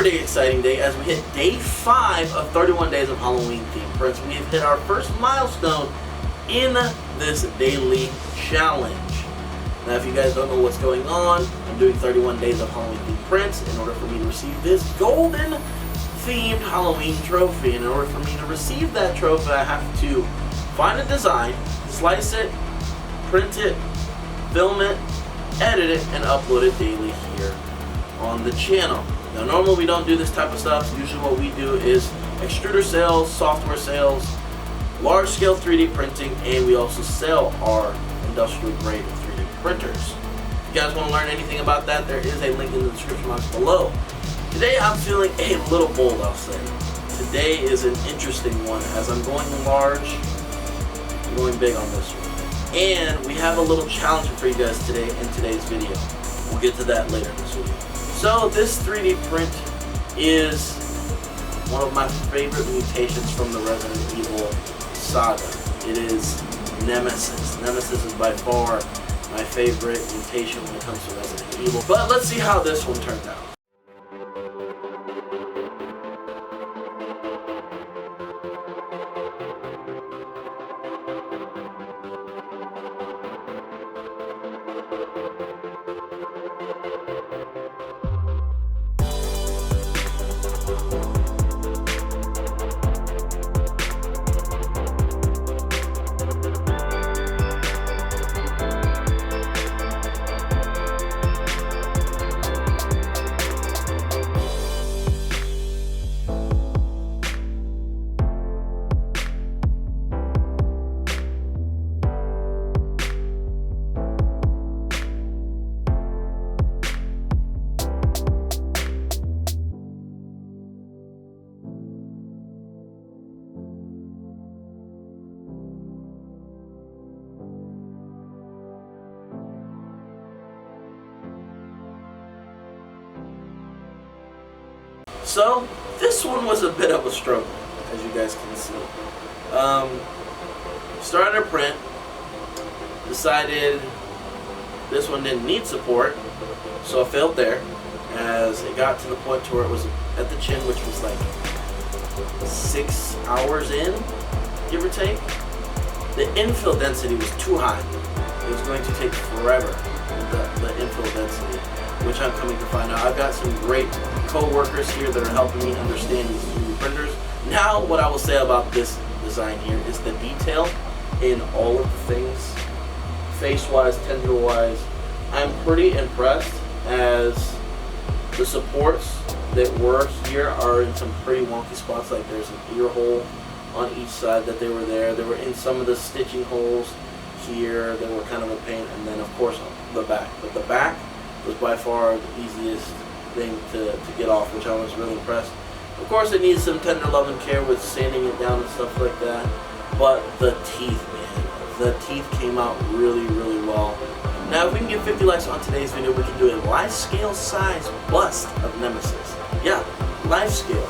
really exciting day as we hit day 5 of 31 days of Halloween themed prints. We have hit our first milestone in this daily challenge. Now, if you guys don't know what's going on, I'm doing 31 days of Halloween themed prints in order for me to receive this golden themed Halloween trophy. And in order for me to receive that trophy, I have to find a design, slice it, print it, film it, edit it, and upload it daily here on the channel. Now, normally we don't do this type of stuff. Usually what we do is extruder sales, software sales, large scale 3D printing, and we also sell our industrial grade 3D printers. If you guys want to learn anything about that, there is a link in the description box below. Today I'm feeling a little bold, I'll say. Today is an interesting one as I'm going large, I'm going big on this one. And we have a little challenge for you guys today in today's video. We'll get to that later in this video. So this 3D print is one of my favorite mutations from the Resident Evil saga. It is Nemesis. Nemesis is by far my favorite mutation when it comes to Resident Evil. But let's see how this one turns out. So this one was a bit of a struggle, as you guys can see. Started a print, decided this one didn't need support, so I failed there, as it got to the point to where it was at the chin, which was like 6 hours in, give or take. The infill density was too high. It was going to take forever, the infill density, which I'm coming to find out. I've got some great co-workers here that are helping me understand these 3D printers. Now, what I will say about this design here is the detail in all of the things, face-wise, tendril-wise. I'm pretty impressed, as the supports that were here are in some pretty wonky spots. Like there's an ear hole on each side that they were there. They were in some of the stitching holes here that were kind of a pain, and then of course the back. But the back was by far the easiest thing to get off, which I was really impressed. Of course, it needs some tender love and care with sanding it down and stuff like that. But the teeth, man, the teeth came out really, really well. Now, if we can get 50 likes on today's video, we can do a life scale size bust of Nemesis. Yeah, life scale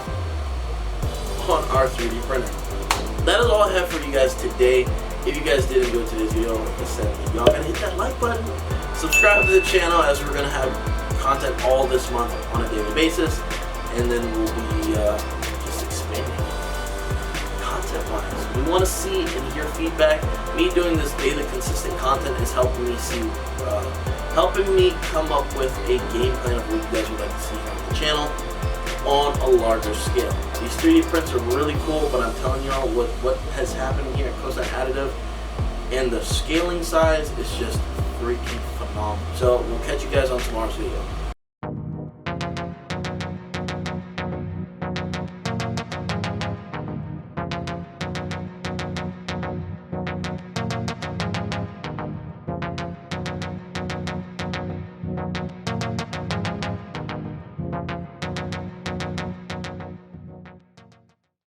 on our 3D printer. That is all I have for you guys today. If you guys did enjoy today's video, like I said, y'all gotta hit that like button. Subscribe to the channel, as we're gonna have content all this month on a daily basis, and then we'll be just expanding content-wise. We want to see and hear feedback. Me doing this daily consistent content is helping me come up with a game plan of what you guys would like to see on the channel on a larger scale. These 3D prints are really cool, but I'm telling y'all what has happened here at Cosine Additive, and the scaling size is just freaking phenomenal. So we'll catch you guys on tomorrow's video.